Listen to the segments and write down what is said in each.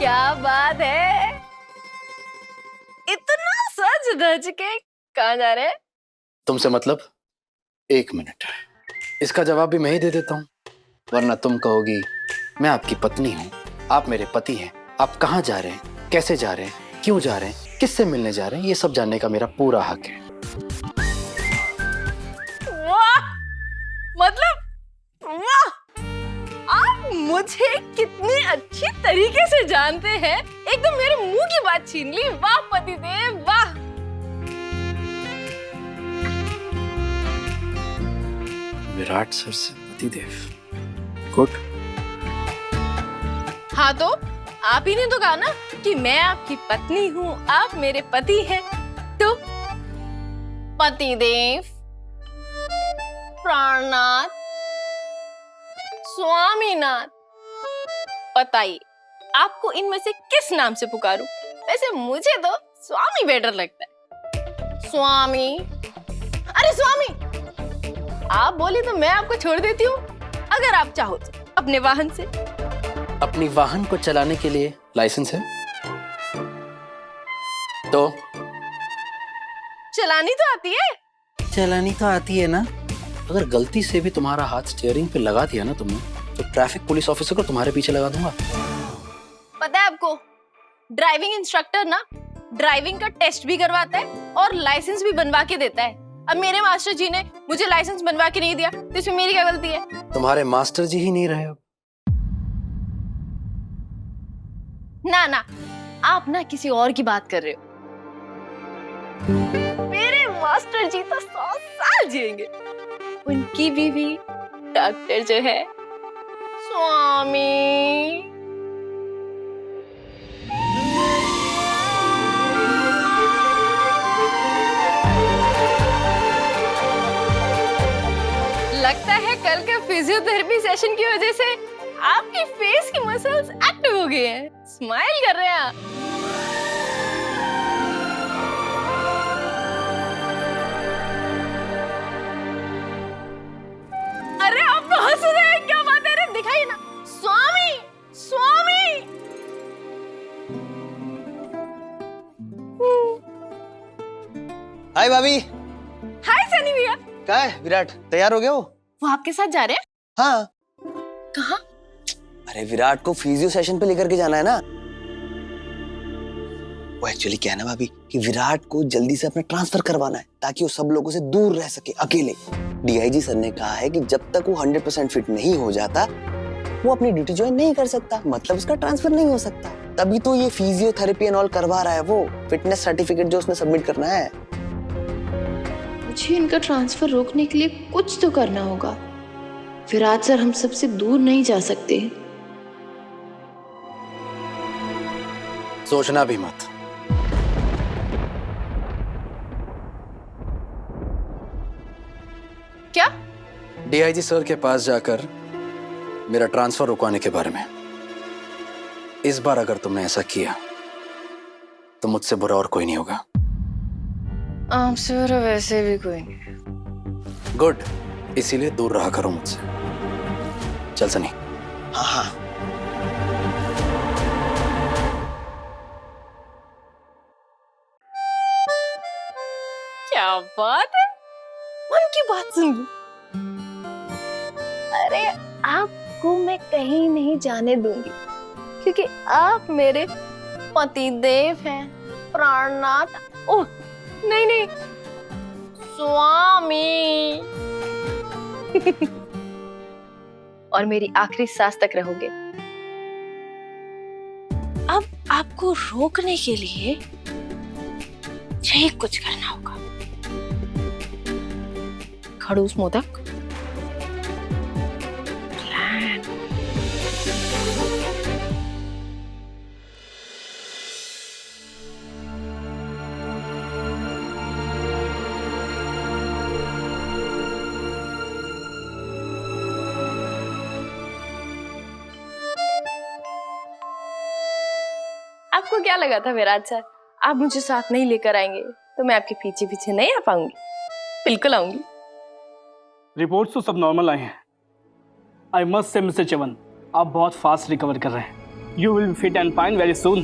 क्या बात है, इतना सज धज के कहाँ जा रहे हैं? तुमसे मतलब 1 मिनट, इसका जवाब भी मैं ही दे देता हूँ, वरना तुम कहोगी मैं आपकी पत्नी हूँ, आप मेरे पति हैं, आप कहाँ जा रहे हैं, कैसे जा रहे हैं, क्यों जा रहे हैं, किससे मिलने जा रहे हैं, ये सब जानने का मेरा पूरा हक है। वाह, मतलब वाह, आप मुझे कितनी अच्छी तरीके से जानते हैं, एकदम मेरे मुंह की बात छीन ली। वाह पतिदेव वाह। विराट सर से पतिदेव, गुड। हाँ तो आप ही ने तो कहा ना कि मैं आपकी पत्नी हूँ, आप मेरे पति हैं, तो पतिदेव, प्राणनाथ, स्वामीनाथ, बताइए आपको इनमें से किस नाम से पुकारूं? वैसे मुझे तो स्वामी बेटर लगता है। स्वामी, अरे स्वामी, आप बोली तो मैं आपको छोड़ देती हूँ, अगर आप चाहो तो अपने वाहन से। अपनी वाहन को चलाने के लिए लाइसेंस है? तो चलानी तो आती है। चलानी तो आती है ना, अगर गलती से भी तुम्हारा हाथ स्टीयरिंग पे लगा दिया ना तुमने, तो ट्रैफिक पुलिस ऑफिसर को तुम्हारे पीछे लगा दूंगा। पता है आपको, ड्राइविंग इंस्ट्रक्टर ना ड्राइविंग का टेस्ट भी करवाता है और लाइसेंस भी बनवा के देता है। अब मेरे मास्टर जी ने मुझे लाइसेंस बनवा के नहीं दिया, तो इसमें मेरी क्या गलती है? तुम्हारे मास्टर जी ही नहीं रहे हो। ना ना, आप ना किसी और की बात कर रहे हो। मेरे मास्टर जी तो 100 साल जिएंगे। उनकी बीवी डॉक्टर जो है स्वामी। लगता है कल के फिजियोथेरेपी सेशन की वजह से आपकी फेस की मसल्स एक्टिव हो गई हैं, स्माइल कर रहे हैं आप। अरे आप तो हंस रहे हैं, क्या बात है? अरे दिखाइए ना, स्वामी स्वामी। हाय भाभी। हाय सनी भैया। क्या है विराट, तैयार हो गए हो? वो आपके साथ जा रहे हैं? हाँ। कहाँ? अरे विराट को फिजियो सेशन पे लेकर के जाना है ना। वो एक्चुअली क्या है ना भाभी कि विराट को जल्दी से अपना ट्रांसफर करवाना है ताकि वो सब लोगों से दूर रह सके, अकेले। डीआईजी सर ने कहा है कि जब तक वो 100% फिट नहीं हो जाता वो अपनी ड्यूटी ज्वाइन नहीं कर सकता, मतलब उसका ट्रांसफर नहीं हो सकता। तभी तो ये फिजियोथेरेपी एंड ऑल करवा रहा है, वो फिटनेस सर्टिफिकेट जो उसने सबमिट करना है। मुझे इनका ट्रांसफर रोकने के लिए कुछ तो करना होगा। विराट सर हम सबसे दूर नहीं जा सकते। सोचना भी मत। क्या? डीआईजी सर के पास जाकर मेरा ट्रांसफर रुकवाने के बारे में। इस बार अगर तुमने ऐसा किया तो मुझसे बुरा और कोई नहीं होगा। आपसे बुरा वैसे भी कोई नहीं। गुड, इसीलिए दूर रहा करो मुझसे। चल सनी। हाँ हाँ। क्या बात है, मन की बात सुन ली। अरे आपको मैं कहीं नहीं जाने दूंगी, क्योंकि आप मेरे पतिदेव हैं, प्राणनाथ। ओह नहीं नहीं, स्वामी। और मेरी आखिरी सांस तक रहोगे। अब आपको रोकने के लिए यही कुछ करना होगा। खड़ूस मोदक प्लान। आपको क्या लगा था विराट सर, आप मुझे साथ नहीं लेकर आएंगे तो मैं आपके पीछे पीछे नहीं आ पाऊंगी? बिल्कुल आऊंगी। रिपोर्ट्स तो सब नॉर्मल आए हैं। I must say mister Chavan, आप बहुत फास्ट रिकवर कर रहे हैं। You will be fit and fine very soon.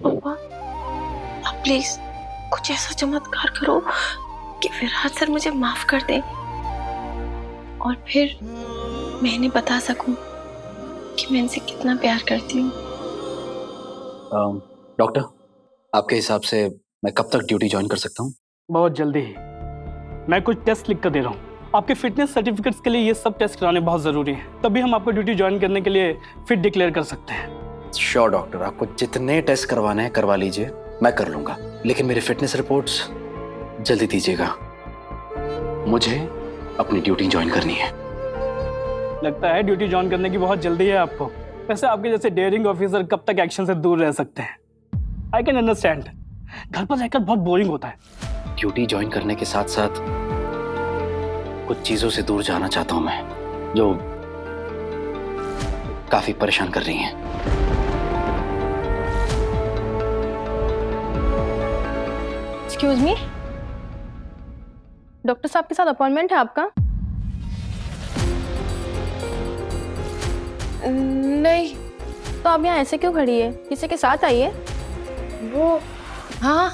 पापा, आप प्लीज कुछ ऐसा चमत्कार करो कि विराट सर मुझे माफ कर दें और फिर मैं इन्हें बता सकूं कि मैं इनसे कितना प्यार करती हूँ। डॉक्टर, आपके हिसाब से मैं कब तक ड्यूटी ज्वाइन कर सकता हूँ? बहुत जल्दी ही। मैं कुछ टेस्ट लिख कर दे रहा हूँ। आपके फिटनेस सर्टिफिकेट्स के लिए ये सब टेस्ट कराने बहुत ज़रूरी है, तभी हम आपको ड्यूटी ज्वाइन करने के लिए फिट डिक्लेयर कर सकते हैं। श्योर डॉक्टर, आपको जितने टेस्ट करवाने हैं करवा लीजिए, मैं कर लूँगा, लेकिन मेरी फिटनेस रिपोर्ट्स जल्दी दीजिएगा। मुझे अपनी ड्यूटी ज्वाइन करनी है। लगता है ड्यूटी ज्वाइन करने की बहुत जल्दी है आपको। वैसे आपके जैसे डेयरिंग ऑफिसर कब तक एक्शन से दूर रह सकते हैं? I can understand. घर पर रहकर बहुत बोरिंग होता है। ड्यूटी ज्वाइन करने के साथ साथ कुछ चीजों से दूर जाना चाहता हूं मैं, जो काफी परेशान कर रही हैं। एक्सक्यूज मी, डॉक्टर साहब के साथ अपॉइंटमेंट है आपका? नहीं। तो आप यहाँ ऐसे क्यों खड़ी है? किसी के साथ आई है? वो हाँ,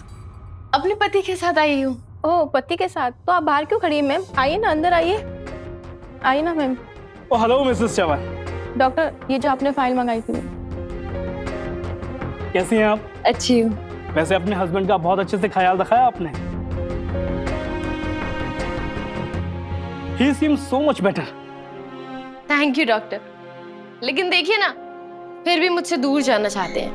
अपने पति के साथ आई हूँ। ओह, पति के साथ? तो आप बाहर क्यों खड़ी है मैम? आइए ना, अंदर आइए। आइए ना मैम। ओ हेलो मिसेस चौहान। डॉक्टर, ये जो आपने फाइल मंगाई थी। कैसी हैं आप? अच्छी हूँ। वैसे अपने हस्बैंड का बहुत अच्छे से ख्याल रखा है आपने। He seems so much better. Thank you doctor. लेकिन देखिए ना, फिर भी मुझसे दूर जाना चाहते हैं।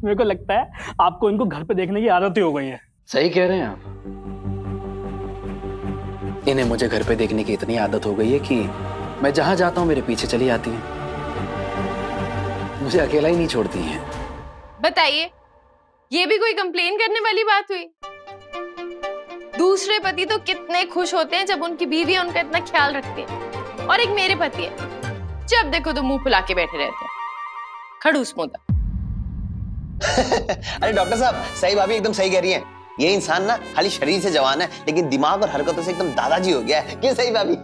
मेरे को लगता है आपको इनको घर पे देखने की आदत ही हो गई है। सही कह रहे हैं आप। इन्हें मुझे घर पे देखने की इतनी आदत हो गई है कि मैं जहां जाता हूं मेरे पीछे चली आती हैं, मुझे अकेला ही नहीं छोड़ती हैं। बताइए, ये भी कोई कंप्लेन करने वाली बात हुई? दूसरे पति तो कितने खुश होते हैं जब उनकी बीवी उनका इतना ख्याल रखती है, और एक मेरे पति है, जब देखो तो मुंह फुला के बैठे रहते हैं, खड़ूस मुंह। अरे डॉक्टर साहब, सही भाभी एकदम सही कह रही हैं। ये इंसान ना खाली शरीर से जवान है, लेकिन दिमाग और हरकतों से एकदम दादाजी हो गया है। क्यों सही भाभी?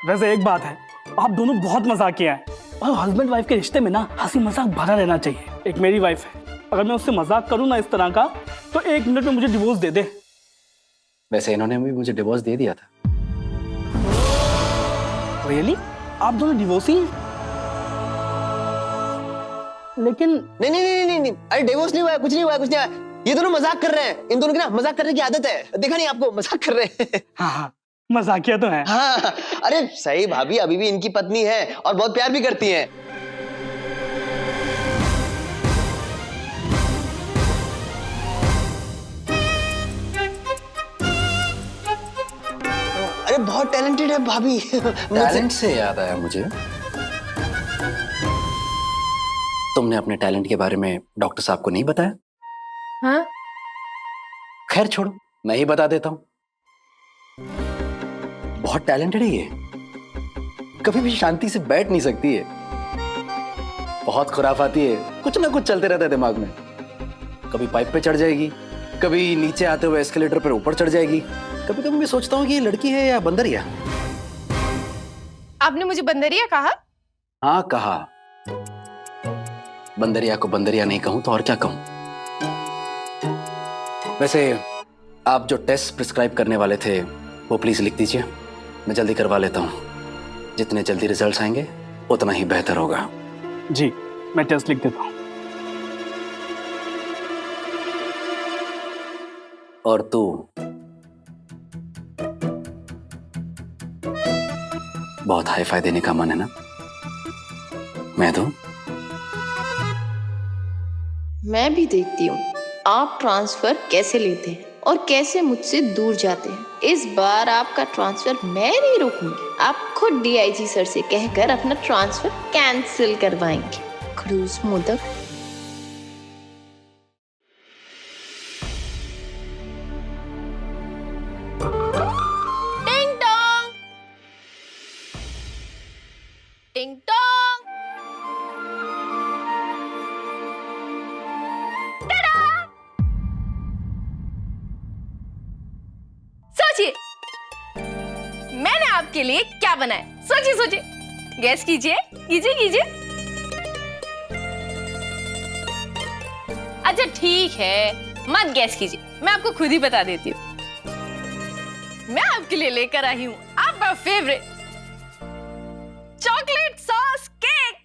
वैसे एक बात है, आप दोनों बहुत मजाकिया हैं, और हस्बैंड वाइफ के रिश्ते में ना हंसी मजाक भरा रहना चाहिए। एक मेरी वाइफ है, अगर मैं उससे मजाक करूं ना इस तरह का, तो 1 मिनट में मुझे डिवोर्स दे दे। वैसे इन्होंने भी मुझे डिवोर्स दे दिया था। रियली? आप दोनों डिवोर्स ही? लेकिन नहीं नहीं नहीं नहीं नहीं, अरे डिवोर्स नहीं हुआ, कुछ नहीं हुआ, कुछ नहीं हुआ। ये दोनों मजाक कर रहे हैं। इन दोनों की ना मजाक करने की आदत है, देखा नहीं आपको? मजाक कर रहे हैं। हाँ हाँ, मजाकिया तो है। हाँ, अरे सही भाभी अभी भी इनकी पत्नी है और बहुत प्यार भी करती हैं। अरे बहुत टैलेंटेड है भाभी। टैलेंट से याद आया मुझे, तुमने अपने टैलेंट के बारे में डॉक्टर साहब को नहीं बताया? हाँ? खैर छोड़ो, मैं ही बता देता हूं। बहुत टैलेंटेड है ये, कभी भी शांति से बैठ नहीं सकती है, बहुत खुराफाती है, कुछ ना कुछ चलते रहता है दिमाग में। कभी पाइप पे चढ़ जाएगी, कभी नीचे आते हुए एस्केलेटर पर ऊपर चढ़ जाएगी। कभी कभी मैं सोचता हूँ कि ये लड़की है या बंदरिया। आपने मुझे बंदरिया कहा? हाँ कहा। बंदरिया को बंदरिया नहीं कहूं तो और क्या कहूं। वैसे आप जो टेस्ट प्रिस्क्राइब करने वाले थे वो प्लीज लिख दीजिए, मैं जल्दी करवा लेता हूं। जितने जल्दी रिजल्ट्स आएंगे उतना ही बेहतर होगा। जी, मैं टेस्ट लिख देता हूँ। और तू बहुत हाई फाई देने का मन है ना? मैं दूं? मैं भी देखती हूँ आप ट्रांसफर कैसे लेते हैं और कैसे मुझसे दूर जाते हैं। इस बार आपका ट्रांसफर मैं नहीं रोकूंगी, आप खुद डीआईजी सर से कहकर अपना ट्रांसफर कैंसिल करवाएंगे। खड़ूस मोदक। टिंग टोंग, टिंग टोंग। आपके लिए क्या बनाए, सोचिए सोचिए, गैस कीजिए कीजिए कीजिए। अच्छा ठीक है, मत गैस कीजिए, मैं आपको खुद ही बता देती हूँ। मैं आपके लिए लेकर आई हूँ आपका फेवरेट चॉकलेट सॉस केक।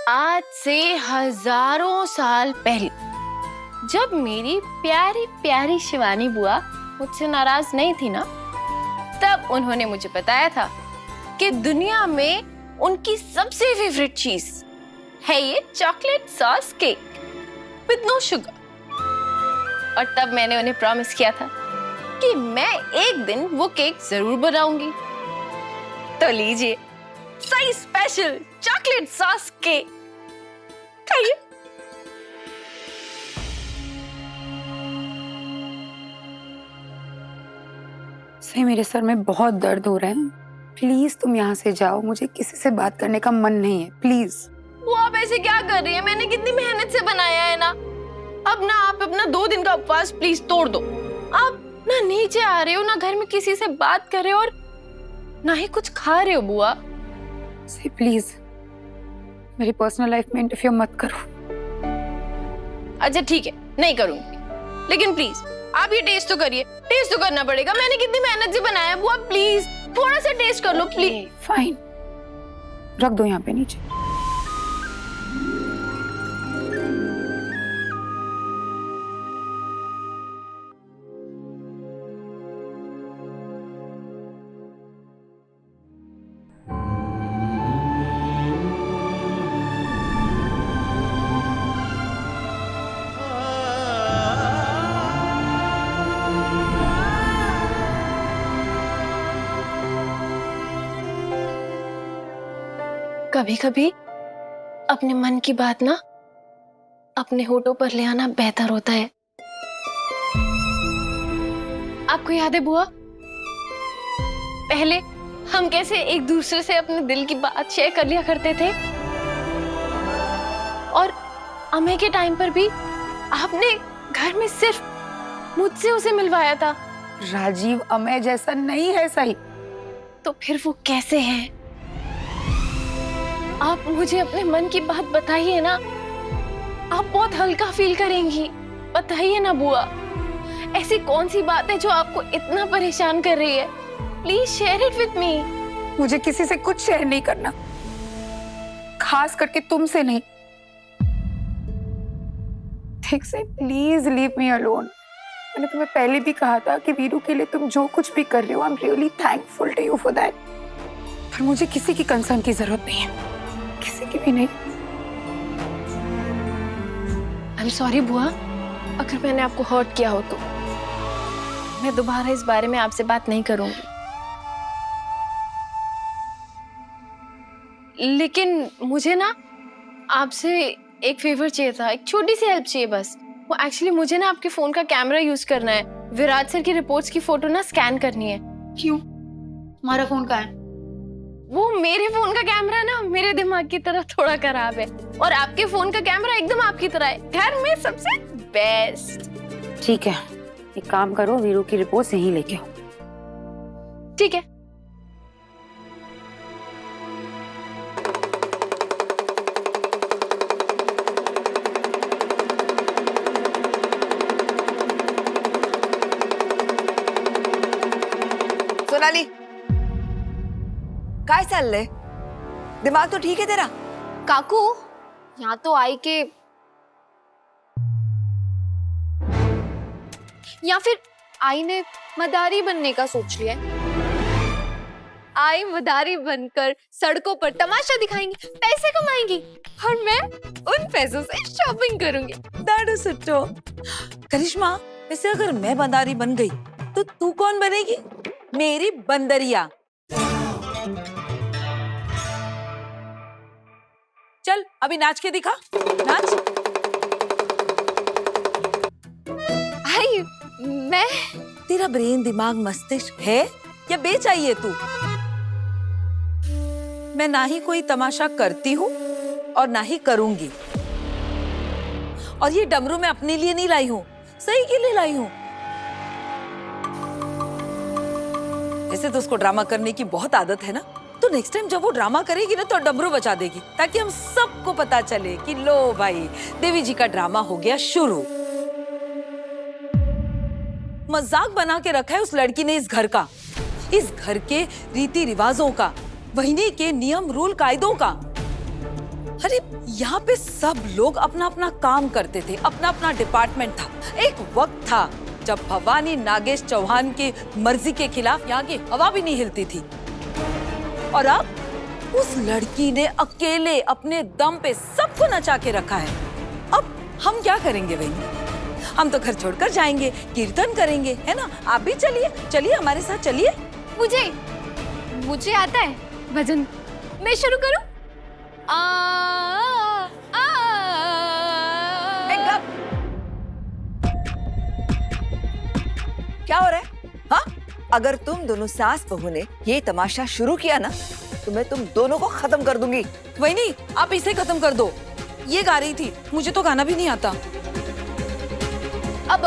आज से हजारों साल पहले जब मेरी प्यारी प्यारी शिवानी बुआ मुझसे नाराज नहीं थी ना, तब उन्होंने मुझे बताया था कि दुनिया में उनकी सबसे फेवरेट चीज है ये chocolate sauce cake with no sugar. और तब मैंने उन्हें प्रॉमिस किया था कि मैं एक दिन वो केक जरूर बनाऊंगी। तो लीजिए, सही स्पेशल चॉकलेट सॉस केक खाइए। सही मेरे सर में बहुत दर्द हो रहा है, प्लीज तुम यहाँ से जाओ, मुझे किसी से बात करने का मन नहीं है, प्लीज। वो आप ऐसे क्या कर रही है? मैंने कितनी मेहनत से बनाया है ना। अब ना आप अपना 2 दिन का उपवास प्लीज तोड़ दो। आप ना नीचे आ रहे हो, ना घर में किसी से बात कर रहे हो, और ना ही कुछ खा रहे हो बुआ। सही प्लीज मेरी पर्सनल लाइफ में इंटरफियर मत करो। अच्छा ठीक है, नहीं करूंगी, लेकिन प्लीज आप ये टेस्ट तो करिए। टेस्ट तो करना पड़ेगा, मैंने कितनी मेहनत से बनाया है बुआ, प्लीज थोड़ा सा टेस्ट कर लो प्लीज। फाइन, रख दो यहाँ पे नीचे। कभी कभी अपने मन की बात ना अपने होठों पर ले आना बेहतर होता है। आपको याद है बुआ, पहले हम कैसे एक दूसरे से अपने दिल की बात शेयर कर लिया करते थे, और अमे के टाइम पर भी आपने घर में सिर्फ मुझसे उसे मिलवाया था। राजीव अमय जैसा नहीं है सही। तो फिर वो कैसे है? आप मुझे अपने मन की बात बताइए ना, आप बहुत हल्का फील करेंगी। बताइए ना बुआ, ऐसी कौन सी बात है जो आपको इतना परेशान कर रही है? Please share it with me. मुझे किसी से कुछ शेयर नहीं करना, खास करके तुमसे नहीं। ठीक से प्लीज लीव मी अलोन। मैंने तुम्हें पहले भी कहा था कि वीरू के लिए तुम जो कुछ भी कर रहे हो, I am really thankful to you for that. पर मुझे किसी की कंसर्न की जरूरत नहीं है, किसी की भी नहीं। आई एम सॉरी बुआ, अगर मैंने आपको हर्ट किया हो तो मैं दोबारा इस बारे में आपसे बात नहीं करूंगी। लेकिन मुझे ना आपसे एक फेवर चाहिए था, एक छोटी सी हेल्प चाहिए बस। वो एक्चुअली मुझे ना आपके फोन का कैमरा यूज करना है, विराट सर की रिपोर्ट्स की फोटो ना स्कैन करनी है। क्यों? तुम्हारा फोन कहाँ है? वो मेरे फोन का कैमरा ना मेरे दिमाग की तरह थोड़ा खराब है, और आपके फोन का कैमरा एकदम आपकी तरह है, घर में सबसे बेस्ट। ठीक है, एक काम करो, वीरू की रिपोर्ट यहीं लेके आओ। ठीक है। सोनाली, काय चाललंय? दिमाग तो ठीक है तेरा? काकू, यहाँ तो आई के या फिर आई ने मदारी बनने का सोच लिया है। आई मदारी बनकर सड़कों पर तमाशा दिखाएंगी, पैसे कमाएंगी, और मैं उन पैसों से शॉपिंग करूंगी। दाड़ू सुट्टो। करिश्मा, वैसे अगर मैं बंदारी बन गई तो तू कौन बनेगी? मेरी बंदरिया। चल अभी नाच के दिखा, नाच। आई मैं तेरा ब्रेन, दिमाग, मस्तिष्क है या बेचाहिए तू? मैं ना ही कोई तमाशा करती हूँ और ना ही करूंगी। और ये डमरू मैं अपने लिए नहीं लाई हूँ, सही के लिए लाई हूँ। वैसे तो उसको ड्रामा करने की बहुत आदत है ना, तो नेक्स्ट टाइम जब वो ड्रामा करेगी ना तो डमरू बचा देगी, ताकि हम सबको पता चले कि लो भाई देवी जी का ड्रामा हो गया शुरू। मजाक बना के रखा है उस लड़की ने इस घर का, इस घर के रीति रिवाजों का, वहीने के नियम रूल कायदों का। अरे यहाँ पे सब लोग अपना अपना काम करते थे, अपना अपना डिपार्टमेंट था। एक वक्त था जब भवानी नागेश चौहान की मर्जी के खिलाफ यहाँ की हवा भी नहीं हिलती थी, और अब उस लड़की ने अकेले अपने दम पे सबको नचा के रखा है। अब हम क्या करेंगे बहन? हम तो घर छोड़कर जाएंगे, कीर्तन करेंगे, है ना? आप भी चलिए, चलिए हमारे साथ चलिए। मुझे आता है भजन, मैं शुरू करूं? क्या हो रहा है? हाँ, अगर तुम दोनों सास बहू ने ये तमाशा शुरू किया ना तो मैं तुम दोनों को खत्म कर दूंगी। वही नहीं, आप इसे खत्म कर दो। ये गा रही थी, मुझे तो गाना भी नहीं आता। अब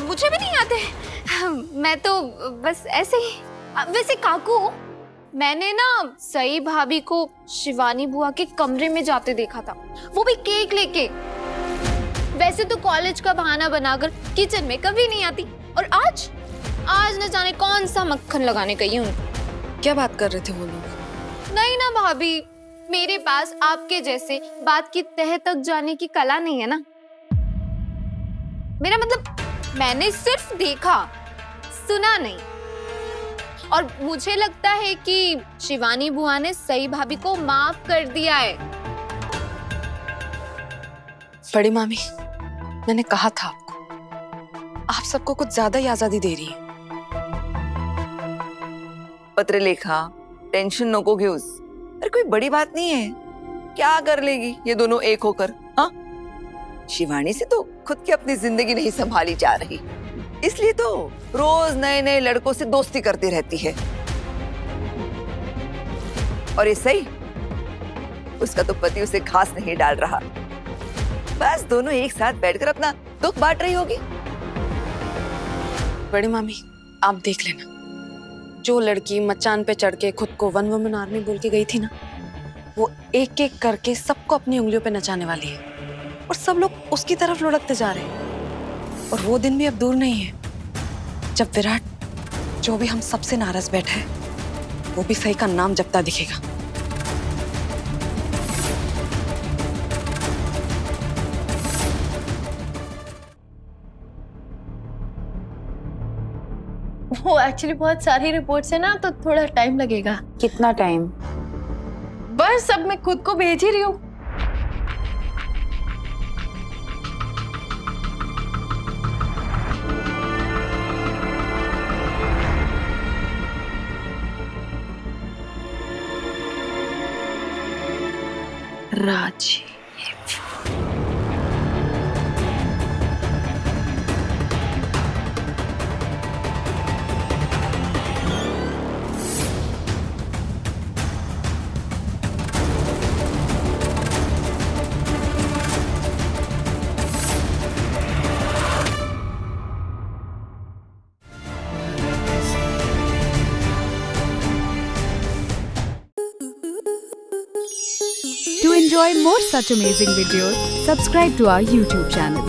मुझे भी नहीं आते, मैं तो बस ऐसे ही। वैसे काकू, मैंने ना सई भाभी को शिवानी बुआ के कमरे में जाते देखा था, वो भी केक लेके। वैसे तो कॉलेज का बहाना बनाकर किचन में कभी नहीं आती, और आज न जाने कौन सा मक्खन लगाने गई हूँ। क्या बात कर रहे थे वो लोग? नहीं ना भाभी, मेरे पास आपके जैसे बात की तह तक जाने की कला नहीं है ना। मेरा मतलब मैंने सिर्फ देखा, सुना नहीं। और मुझे लगता है कि शिवानी बुआ ने सई भाभी को माफ कर दिया है। बड़ी मामी, मैंने कहा था आपको, आप सबको कुछ ज्यादा ही आजादी दे रही है। पत्र लेखा, टेंशन नको घेऊस। अरे कोई बड़ी बात नहीं है, क्या कर लेगी ये दोनों एक होकर? हाँ, शिवानी से तो खुद की अपनी जिंदगी नहीं संभाली जा रही, इसलिए तो रोज नए नए लड़कों से दोस्ती करती रहती है। और ये सही, उसका तो पति उसे घास नहीं डाल रहा, बस दोनों एक साथ बैठकर अपना दुख बांट रही होगी। बड़ी मामी, आप देख लेना, जो लड़की मचान पे चढ़ के खुद को वन वुमन आर्मी बोल के गई थी ना, वो एक एक करके सबको अपनी उंगलियों पे नचाने वाली है, और सब लोग उसकी तरफ लुढ़कते जा रहे हैं। और वो दिन भी अब दूर नहीं है जब विराट, जो भी हम सबसे नाराज बैठा है, वो भी सही का नाम जपता दिखेगा। वो एक्चुअली बहुत सारी रिपोर्ट्स है ना, तो थोड़ा टाइम लगेगा। कितना टाइम? बस अब मैं खुद को भेज ही रही हूँ। राजी, To enjoy more such amazing videos, subscribe to our YouTube channel.